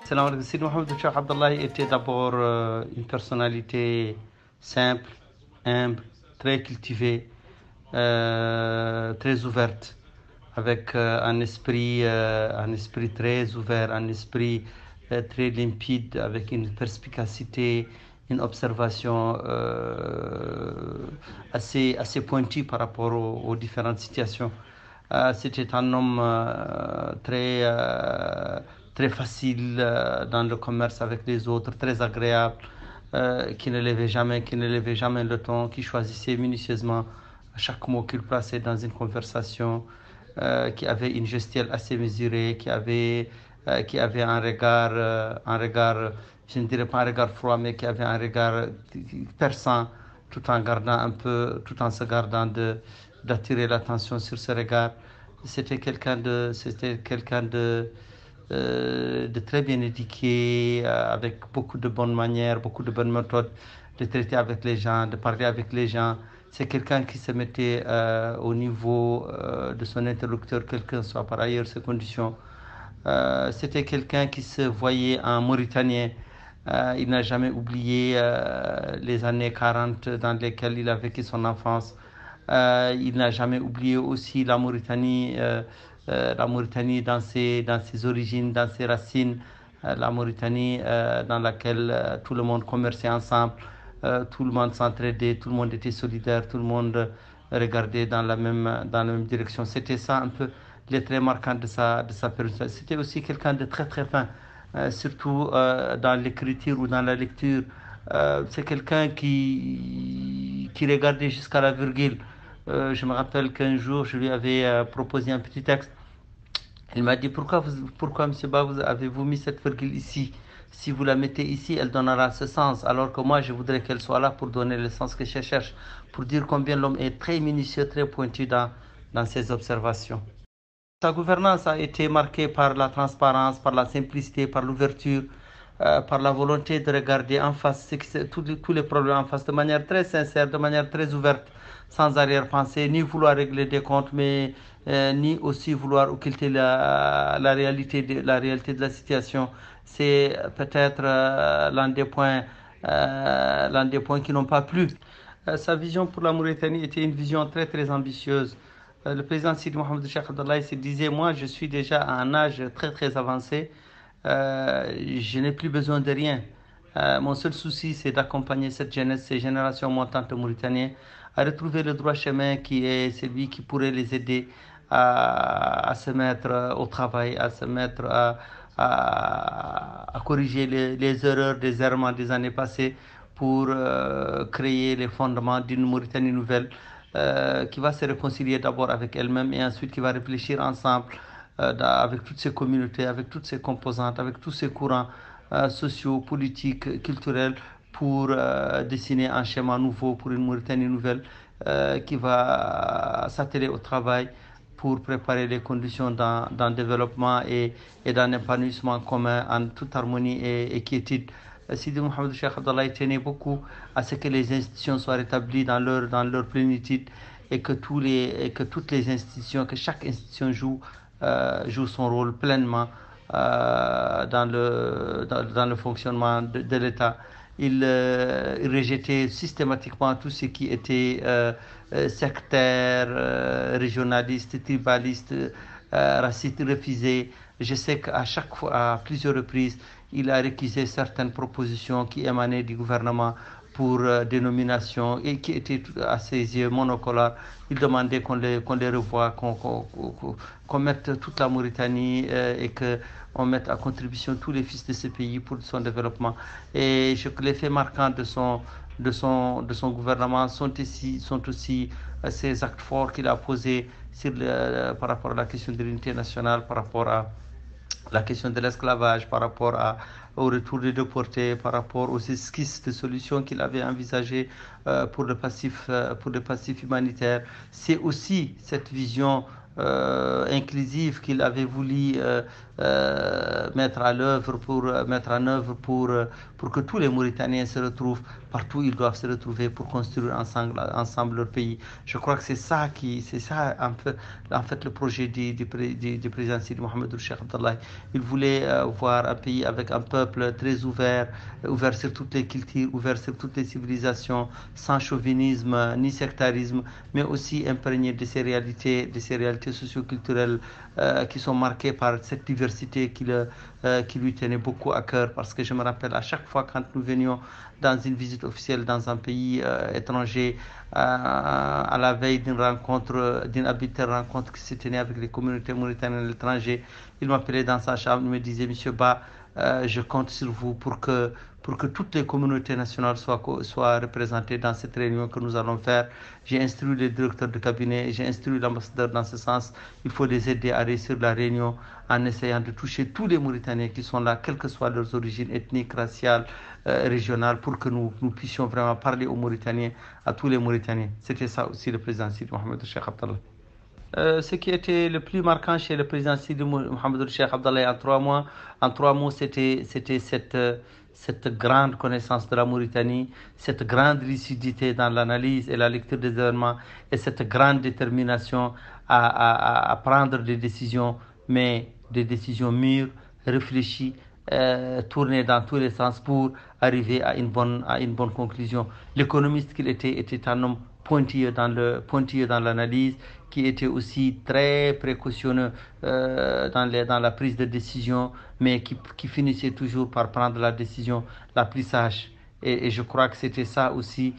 Salam alaikum. Sidi Mohamed Cheikh Abdallahi était d'abord une personnalité simple, humble, très cultivée, très ouverte, avec un esprit très ouvert, un esprit très limpide, avec une perspicacité, une observation assez pointue par rapport aux différentes situations. C'était un homme très facile dans le commerce avec les autres, très agréable, qui ne levait jamais le ton, qui choisissait minutieusement chaque mot qu'il plaçait dans une conversation, qui avait une gestuelle assez mesurée, qui avait un regard, je ne dirais pas un regard froid, mais qui avait un regard perçant, tout en se gardant d'attirer l'attention sur ce regard. C'était quelqu'un de très bien éduqué, avec beaucoup de bonnes manières, beaucoup de bonnes méthodes de traiter avec les gens, de parler avec les gens. C'est quelqu'un qui se mettait au niveau de son interlocuteur, quelles que soient par ailleurs ses conditions. C'était quelqu'un qui se voyait en Mauritanien. Il n'a jamais oublié les années 40 dans lesquelles il a vécu son enfance. Il n'a jamais oublié aussi la Mauritanie dans ses origines, dans ses racines, la Mauritanie dans laquelle tout le monde commerçait ensemble, tout le monde s'entraidait, tout le monde était solidaire, tout le monde regardait dans la même direction. C'était ça un peu les traits marquants de sa personne. C'était aussi quelqu'un de très très fin, surtout dans l'écriture ou dans la lecture. C'est quelqu'un qui regardait jusqu'à la virgule. Je me rappelle qu'un jour, je lui avais proposé un petit texte. Il m'a dit pourquoi monsieur Ba, avez-vous mis cette virgule ici? Si vous la mettez ici, elle donnera ce sens, alors que moi, je voudrais qu'elle soit là pour donner le sens que je cherche, pour dire combien l'homme est très minutieux, très pointu dans ses observations. Sa gouvernance a été marquée par la transparence, par la simplicité, par l'ouverture, par la volonté de regarder en face tous les problèmes en face de manière très sincère, de manière très ouverte, sans arrière-pensée, ni vouloir régler des comptes, mais ni aussi vouloir occulter la réalité de la situation. C'est peut-être l'un des points qui n'ont pas plu. Sa vision pour la Mauritanie était une vision très très ambitieuse. Le président Sidi Mohamed Cheikh Abdallahi se disait, moi je suis déjà à un âge très très avancé, je n'ai plus besoin de rien. Mon seul souci c'est d'accompagner cette jeunesse, ces générations montantes mauritaniennes à retrouver le droit chemin qui est celui qui pourrait les aider à se mettre au travail, à se mettre à corriger les erreurs, des errements des années passées pour créer les fondements d'une Mauritanie nouvelle qui va se réconcilier d'abord avec elle-même et ensuite qui va réfléchir ensemble avec toutes ces communautés, avec toutes ces composantes, avec tous ces courants sociaux, politiques, culturels pour dessiner un schéma nouveau pour une Mauritanie nouvelle qui va s'atteler au travail pour préparer les conditions d'un développement et d'un épanouissement commun en toute harmonie et quiétude. Sidi Mohamed Cheikh Abdallah tenait beaucoup à ce que les institutions soient rétablies dans leur plénitude et que toutes les institutions, que chaque institution joue son rôle pleinement dans le fonctionnement de l'État. Il rejetait systématiquement tout ce qui était sectaire, régionaliste, tribaliste, raciste, refusé. Je sais qu'à chaque fois, à plusieurs reprises, il a récusé certaines propositions qui émanaient du gouvernement pour des nominations et qui étaient à ses yeux monocolaires. Il demandait qu'on les revoie, qu'on mette toute la Mauritanie et qu'on mette à contribution tous les fils de ce pays pour son développement. Et les faits marquants de son gouvernement sont aussi ces actes forts qu'il a posés par rapport à la question de l'unité nationale, par rapport à la question de l'esclavage, au retour des déportés, par rapport aux esquisses de solutions qu'il avait envisagées pour le passif humanitaire. C'est aussi cette vision inclusive qu'il avait voulu mettre en œuvre pour que tous les Mauritaniens se retrouvent partout où ils doivent se retrouver pour construire ensemble leur pays. Je crois que c'est ça en fait le projet du président Sidi Mohamed Cheikh Abdallah. Il voulait voir un pays avec un peuple très ouvert sur toutes les cultures, ouvert sur toutes les civilisations, sans chauvinisme ni sectarisme, mais aussi imprégné de ces réalités socio-culturelles qui sont marquées par cette diversité qui lui tenait beaucoup à cœur. Parce que je me rappelle à chaque fois quand nous venions dans une visite officielle dans un pays étranger, à la veille d'une habituelle rencontre qui se tenait avec les communautés mauritaniennes à l'étranger, il m'appelait dans sa chambre, il me disait: Monsieur Ba, je compte sur vous pour que toutes les communautés nationales soient représentées dans cette réunion que nous allons faire. J'ai instruit le directeur de cabinet, j'ai instruit l'ambassadeur dans ce sens. Il faut les aider à réussir la réunion en essayant de toucher tous les Mauritaniens qui sont là, quelles que soient leurs origines ethniques, raciales, régionales, pour que nous puissions vraiment parler aux Mauritaniens, à tous les Mauritaniens. C'était ça aussi le président Sidi Mohamed Cheikh Abdallah. Ce qui était le plus marquant chez le président Sidi Mohamed Cheikh Abdallah en trois mots, c'était cette grande connaissance de la Mauritanie, cette grande lucidité dans l'analyse et la lecture des événements, et cette grande détermination à prendre des décisions, mais des décisions mûres, réfléchies, tournées dans tous les sens pour arriver à une bonne conclusion. L'économiste qu'il était un homme pointilleux dans l'analyse, qui était aussi très précautionneux dans la prise de décision, mais qui finissait toujours par prendre la décision la plus sage. Et je crois que c'était ça aussi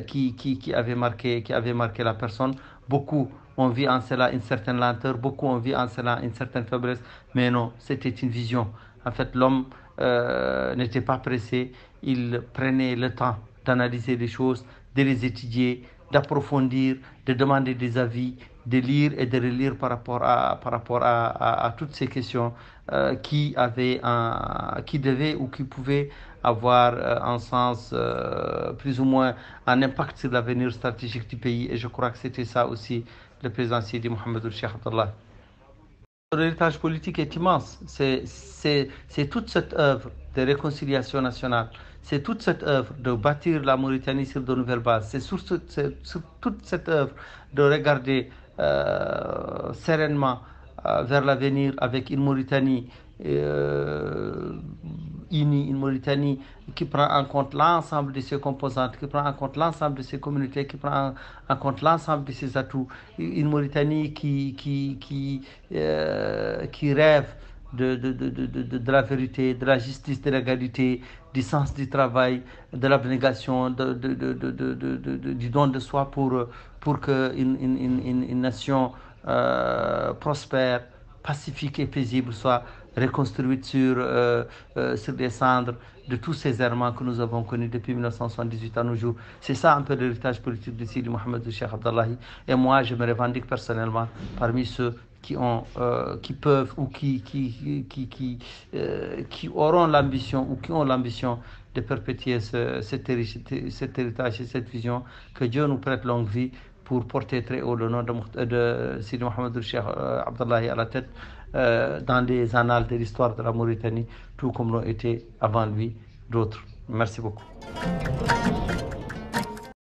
qui avait marqué la personne. Beaucoup ont vu en cela une certaine lenteur, beaucoup ont vu en cela une certaine faiblesse, mais non, c'était une vision. En fait, l'homme n'était pas pressé, il prenait le temps d'analyser les choses, de les étudier, d'approfondir, de demander des avis, de lire et de relire par rapport à toutes ces questions qui devaient ou qui pouvaient avoir un sens plus ou moins un impact sur l'avenir stratégique du pays. Et je crois que c'était ça aussi le président Sidi Mohamed Cheikh Abdallah. L'héritage politique est immense. C'est toute cette œuvre de réconciliation nationale. C'est toute cette œuvre de bâtir la Mauritanie sur de nouvelles bases. C'est sur toute cette œuvre de regarder sereinement vers l'avenir avec une Mauritanie unie, une Mauritanie qui prend en compte l'ensemble de ses composantes, qui prend en compte l'ensemble de ses communautés, qui prend en compte l'ensemble de ses atouts. Une Mauritanie qui rêve de la vérité, de la justice, de l'égalité, du sens du travail, de l'abnégation, du don de soi pour qu'une nation prospère, pacifique et paisible soit reconstruite sur des cendres de tous ces errements que nous avons connus depuis 1978 à nos jours. C'est ça un peu l'héritage politique de Sidi Mohamed Cheikh Abdallahi. Et moi, je me revendique personnellement parmi ceux qui peuvent ou qui auront l'ambition ou qui ont l'ambition de perpétuer cet héritage et cette vision. Que Dieu nous prête longue vie pour porter très haut le nom de Sidi Mohamed Cheikh Abdallahi à la tête dans les annales de l'histoire de la Mauritanie, tout comme l'ont été avant lui d'autres. Merci beaucoup.